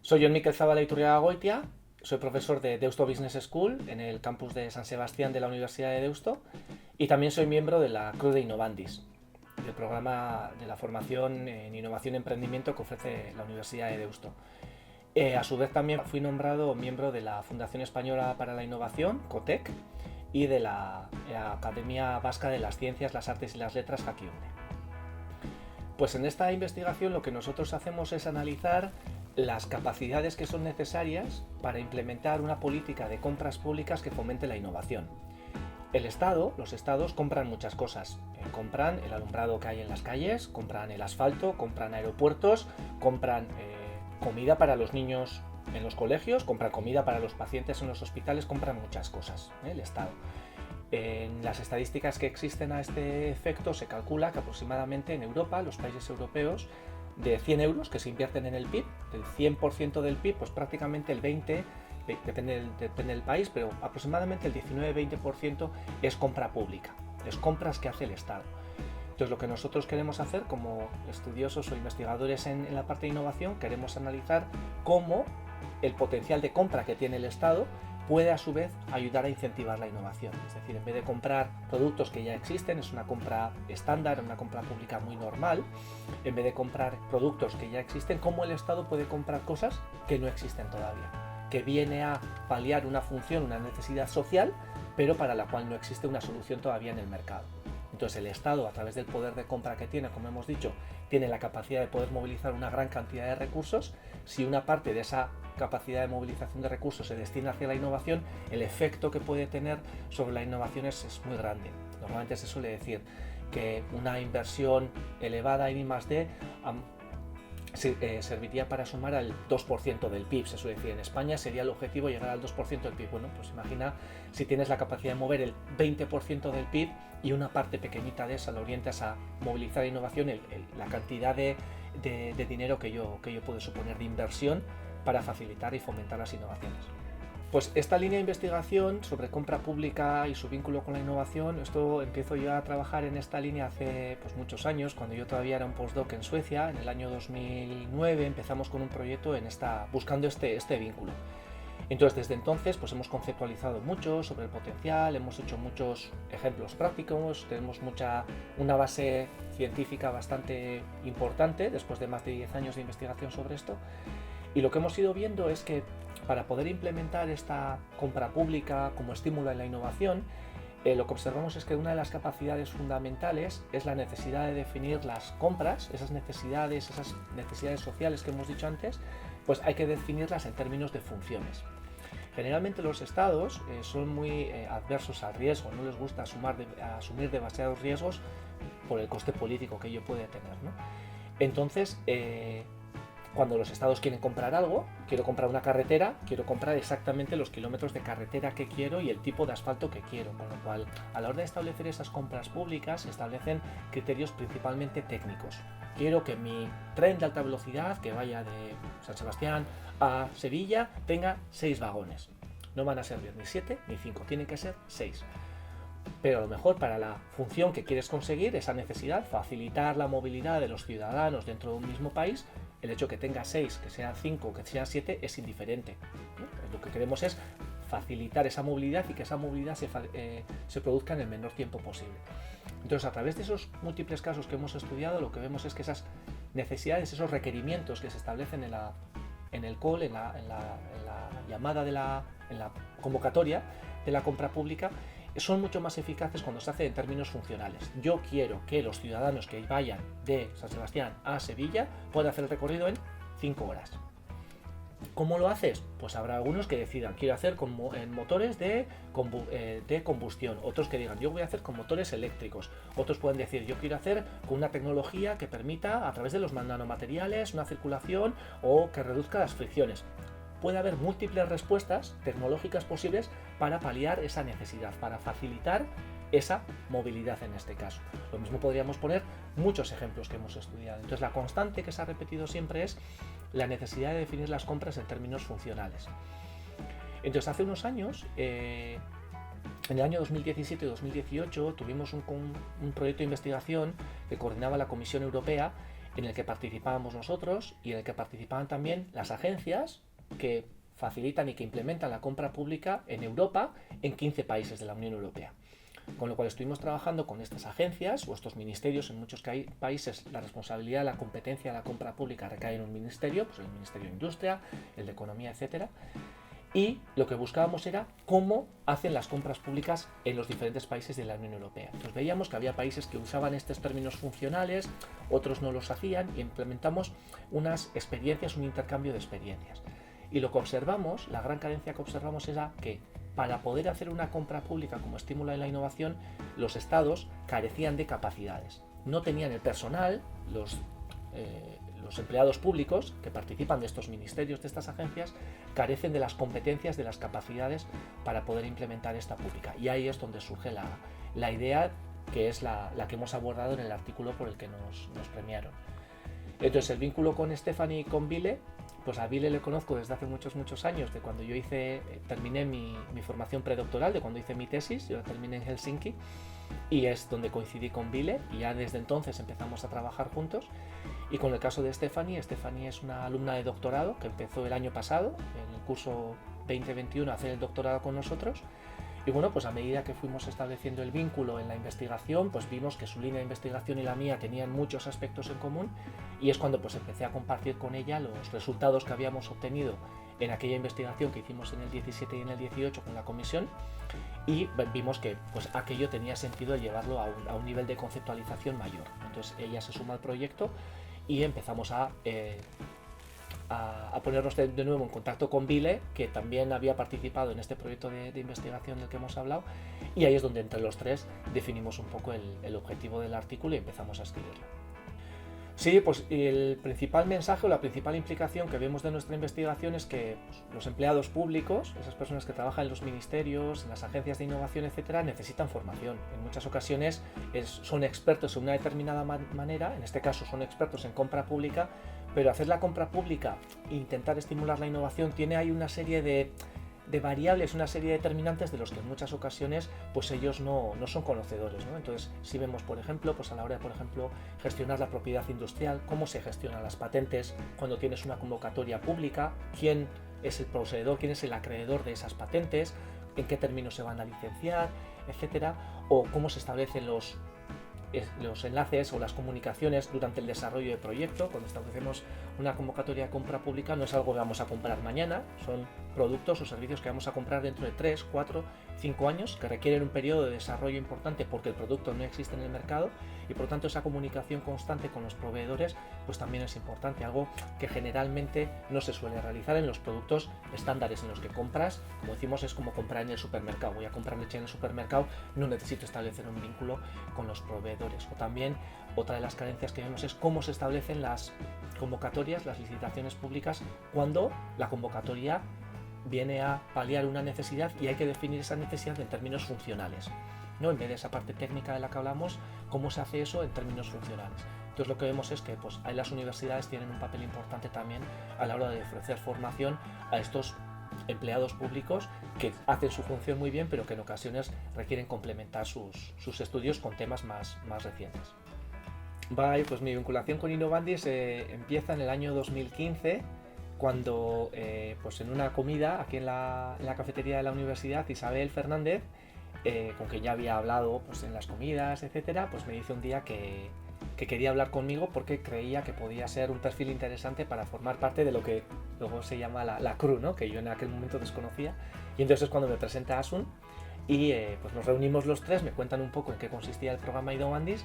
Soy Jon Mikel Zabala Iturriaga-Goitia, soy profesor de Deusto Business School en el campus de San Sebastián de la Universidad de Deusto y también soy miembro de la Creu de Innovandis, del programa de la formación en innovación y emprendimiento que ofrece la Universidad de Deusto. A su vez también fui nombrado miembro de la Fundación Española para la Innovación, COTEC, y de la Academia Vasca de las Ciencias, las Artes y las Letras, Jaquiunde. Pues en esta investigación lo que nosotros hacemos es analizar las capacidades que son necesarias para implementar una política de compras públicas que fomente la innovación. Los estados compran muchas cosas. Compran el alumbrado que hay en las calles, compran el asfalto, compran aeropuertos, compran comida para los niños en los colegios, compran comida para los pacientes en los hospitales, compran muchas cosas, el Estado. En las estadísticas que existen a este efecto se calcula que aproximadamente en Europa, los países europeos, de 100 euros que se invierten en el PIB, del 100% del PIB, pues prácticamente el 20%, depende del país, pero aproximadamente el 19-20% es compra pública, es compras que hace el Estado. Entonces lo que nosotros queremos hacer como estudiosos o investigadores en la parte de innovación, queremos analizar cómo el potencial de compra que tiene el Estado puede a su vez ayudar a incentivar la innovación. Es decir, en vez de comprar productos que ya existen, es una compra estándar, una compra pública muy normal, en vez de comprar productos que ya existen, cómo el Estado puede comprar cosas que no existen todavía, que viene a paliar una función, una necesidad social, pero para la cual no existe una solución todavía en el mercado. Entonces el Estado, a través del poder de compra que tiene, como hemos dicho, tiene la capacidad de poder movilizar una gran cantidad de recursos. Si una parte de esa capacidad de movilización de recursos se destina hacia la innovación, el efecto que puede tener sobre la innovación es muy grande. Normalmente se suele decir que una inversión elevada en I+D serviría para sumar al 2% del PIB, se suele decir. En España sería el objetivo llegar al 2% del PIB. Bueno, pues imagina si tienes la capacidad de mover el 20% del PIB y una parte pequeñita de esa lo orientas a movilizar innovación, la cantidad de dinero que ello puede suponer de inversión para facilitar y fomentar las innovaciones. Pues esta línea de investigación sobre compra pública y su vínculo con la innovación, esto empiezo yo a trabajar en esta línea hace muchos años, cuando yo todavía era un postdoc en Suecia. En el año 2009 empezamos con un proyecto buscando este vínculo. Entonces desde entonces pues hemos conceptualizado mucho sobre el potencial, hemos hecho muchos ejemplos prácticos, tenemos una base científica bastante importante después de más de 10 años de investigación sobre esto. Y lo que hemos ido viendo es que para poder implementar esta compra pública como estímulo en la innovación, lo que observamos es que una de las capacidades fundamentales es la necesidad de definir las compras, esas necesidades sociales que hemos dicho antes, pues hay que definirlas en términos de funciones. Generalmente los estados son muy adversos al riesgo, no les gusta asumir demasiados riesgos por el coste político que ello puede tener, ¿no? Entonces, cuando los estados quieren comprar algo, quiero comprar una carretera, quiero comprar exactamente los kilómetros de carretera que quiero y el tipo de asfalto que quiero, con lo cual a la hora de establecer esas compras públicas se establecen criterios principalmente técnicos. Quiero que mi tren de alta velocidad que vaya de San Sebastián a Sevilla tenga 6 vagones. No van a ser ni 7 ni 5, tienen que ser 6. Pero a lo mejor para la función que quieres conseguir, esa necesidad, facilitar la movilidad de los ciudadanos dentro de un mismo país, el hecho que tenga 6, que sean 5, que sean 7 es indiferente. Lo que queremos es facilitar esa movilidad y que esa movilidad se produzca en el menor tiempo posible. Entonces, a través de esos múltiples casos que hemos estudiado, lo que vemos es que esas necesidades, esos requerimientos que se establecen en el call, en la llamada en la convocatoria de la compra pública, son mucho más eficaces cuando se hace en términos funcionales. Yo quiero que los ciudadanos que vayan de San Sebastián a Sevilla puedan hacer el recorrido en 5 horas. ¿Cómo lo haces? Pues habrá algunos que decidan, quiero hacer en motores de combustión, otros que digan, yo voy a hacer con motores eléctricos, otros pueden decir, yo quiero hacer con una tecnología que permita, a través de los nanomateriales, una circulación o que reduzca las fricciones. Puede haber múltiples respuestas tecnológicas posibles para paliar esa necesidad, para facilitar esa movilidad en este caso. Lo mismo podríamos poner muchos ejemplos que hemos estudiado. Entonces la constante que se ha repetido siempre es la necesidad de definir las compras en términos funcionales. Entonces hace unos años, en el año 2017 y 2018, tuvimos un proyecto de investigación que coordinaba la Comisión Europea en el que participábamos nosotros y en el que participaban también las agencias que facilitan y que implementan la compra pública en Europa en 15 países de la Unión Europea. Con lo cual estuvimos trabajando con estas agencias o estos ministerios. En muchos países la responsabilidad de la competencia de la compra pública recae en un ministerio, pues el Ministerio de Industria, el de Economía, etcétera. Y lo que buscábamos era cómo hacen las compras públicas en los diferentes países de la Unión Europea. Entonces veíamos que había países que usaban estos términos funcionales, otros no los hacían, y implementamos unas experiencias, un intercambio de experiencias. Y lo que observamos, la gran carencia que observamos era que para poder hacer una compra pública como estímulo de la innovación, los estados carecían de capacidades. No tenían el personal, los empleados públicos que participan de estos ministerios, de estas agencias, carecen de las competencias, de las capacidades para poder implementar esta pública. Y ahí es donde surge la idea, que es la que hemos abordado en el artículo por el que nos premiaron. Entonces, el vínculo con Stephanie y con Ville, pues a Ville le conozco desde hace muchos años, de cuando yo terminé mi formación predoctoral, de cuando hice mi tesis. Yo la terminé en Helsinki, y es donde coincidí con Ville, y ya desde entonces empezamos a trabajar juntos. Y con el caso de Stephanie es una alumna de doctorado que empezó el año pasado, en el curso 2021, a hacer el doctorado con nosotros. Y bueno, pues a medida que fuimos estableciendo el vínculo en la investigación, pues vimos que su línea de investigación y la mía tenían muchos aspectos en común, y es cuando pues empecé a compartir con ella los resultados que habíamos obtenido en aquella investigación que hicimos en el 17 y en el 18 con la comisión, y vimos que pues aquello tenía sentido llevarlo a un nivel de conceptualización mayor. Entonces ella se suma al proyecto y empezamos a ponernos de nuevo en contacto con Ville, que también había participado en este proyecto de investigación del que hemos hablado, y ahí es donde entre los tres definimos un poco el objetivo del artículo y empezamos a escribirlo. Sí, pues el principal mensaje o la principal implicación que vemos de nuestra investigación es que pues, los empleados públicos, esas personas que trabajan en los ministerios, en las agencias de innovación, etcétera, necesitan formación. En muchas ocasiones son expertos en una determinada manera, en este caso son expertos en compra pública, pero hacer la compra pública e intentar estimular la innovación tiene ahí una serie de variables, una serie de determinantes de los que en muchas ocasiones pues ellos no son conocedores, ¿no? Entonces, si vemos, por ejemplo, pues a la hora de, por ejemplo, gestionar la propiedad industrial, cómo se gestionan las patentes cuando tienes una convocatoria pública, quién es el poseedor, quién es el acreedor de esas patentes, en qué términos se van a licenciar, etcétera, o cómo se establecen los enlaces o las comunicaciones durante el desarrollo del proyecto. Cuando establecemos una convocatoria de compra pública no es algo que vamos a comprar mañana, son productos o servicios que vamos a comprar dentro de 3, 4, 5 años, que requieren un periodo de desarrollo importante porque el producto no existe en el mercado, y por lo tanto esa comunicación constante con los proveedores pues también es importante, algo que generalmente no se suele realizar en los productos estándares en los que compras. Como decimos, es como comprar en el supermercado. Voy a comprar leche en el supermercado, no necesito establecer un vínculo con los proveedores. O también otra de las carencias que vemos es cómo se establecen las convocatorias, las licitaciones públicas, cuando la convocatoria viene a paliar una necesidad y hay que definir esa necesidad en términos funcionales, ¿no? En vez de esa parte técnica de la que hablamos, cómo se hace eso en términos funcionales. Entonces lo que vemos es que pues, ahí las universidades tienen un papel importante también a la hora de ofrecer formación a estos empleados públicos que hacen su función muy bien, pero que en ocasiones requieren complementar sus estudios con temas más recientes. Vale, pues mi vinculación con Innovandis empieza en el año 2015, cuando pues en una comida aquí en la cafetería de la universidad, Isabel Fernández, con quien ya había hablado pues, en las comidas, etcétera, pues me dice un día que quería hablar conmigo porque creía que podía ser un perfil interesante para formar parte de lo que luego se llama la CRU, ¿no? Que yo en aquel momento desconocía. Y entonces es cuando me presenta Asun y pues nos reunimos los tres, me cuentan un poco en qué consistía el programa Innovandis,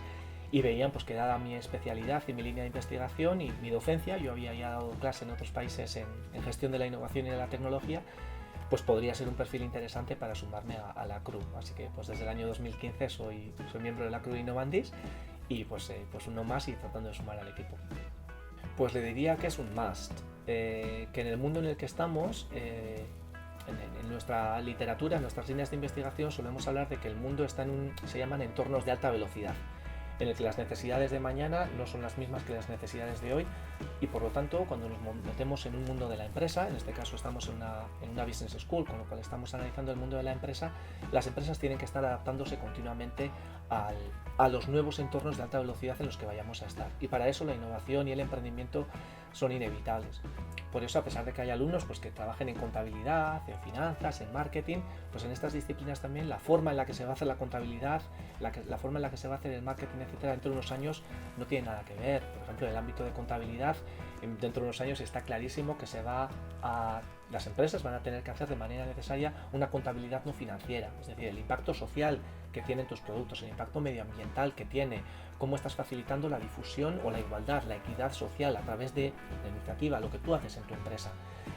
y veían pues que dada mi especialidad y mi línea de investigación y mi docencia, yo había ya dado clase en otros países en gestión de la innovación y de la tecnología, pues podría ser un perfil interesante para sumarme a la CRU. Así que pues desde el año 2015 soy miembro de la CRU Innovandis y pues uno más y tratando de sumar al equipo. Pues le diría que es un must, que en el mundo en el que estamos, en nuestra literatura, en nuestras líneas de investigación solemos hablar de que el mundo está se llaman entornos de alta velocidad, en el que las necesidades de mañana no son las mismas que las necesidades de hoy, y por lo tanto cuando nos metemos en un mundo de la empresa, en este caso estamos en una business school, con lo cual estamos analizando el mundo de la empresa, las empresas tienen que estar adaptándose continuamente a los nuevos entornos de alta velocidad en los que vayamos a estar. Y para eso la innovación y el emprendimiento son inevitables. Por eso, a pesar de que hay alumnos pues, que trabajen en contabilidad, en finanzas, en marketing, pues en estas disciplinas también la forma en la que se va a hacer la contabilidad, la forma en la que se va a hacer el marketing, etcétera, dentro de unos años no tiene nada que ver. Por ejemplo, en el ámbito de contabilidad, dentro de unos años está clarísimo que las empresas van a tener que hacer de manera necesaria una contabilidad no financiera, es decir, el impacto social que tienen tus productos, el impacto medioambiental que tiene, cómo estás facilitando la difusión o la igualdad, la equidad social a través de la iniciativa, lo que tú haces en tu empresa.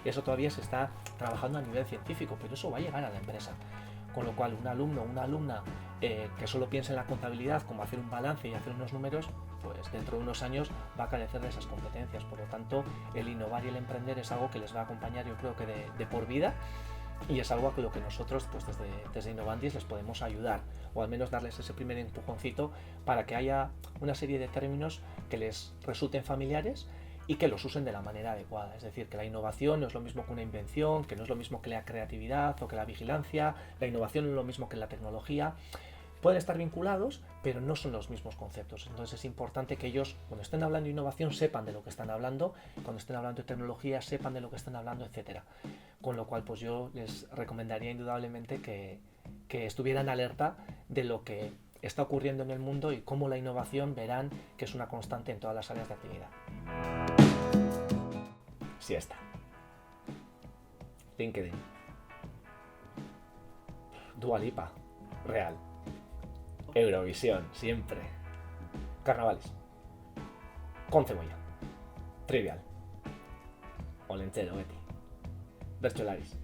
Eso todavía se está trabajando a nivel científico, pero eso va a llegar a la empresa. Con lo cual, un alumno o una alumna que solo piensa en la contabilidad como hacer un balance y hacer unos números, pues dentro de unos años va a carecer de esas competencias. Por lo tanto, el innovar y el emprender es algo que les va a acompañar, yo creo que de por vida, y es algo a lo que nosotros pues desde Innovandis les podemos ayudar, o al menos darles ese primer empujoncito para que haya una serie de términos que les resulten familiares y que los usen de la manera adecuada. Es decir, que la innovación no es lo mismo que una invención, que no es lo mismo que la creatividad o que la vigilancia, la innovación no es lo mismo que la tecnología. Pueden estar vinculados, pero no son los mismos conceptos. Entonces es importante que ellos, cuando estén hablando de innovación, sepan de lo que están hablando, cuando estén hablando de tecnología, sepan de lo que están hablando, etcétera. Con lo cual, pues yo les recomendaría indudablemente que estuvieran alerta de lo que está ocurriendo en el mundo y cómo la innovación verán que es una constante en todas las áreas de actividad. Siesta. LinkedIn. Dua Lipa. Real. Eurovisión, siempre. Carnavales. Con cebolla. Trivial. Olentzero, Betty. Bercholaris.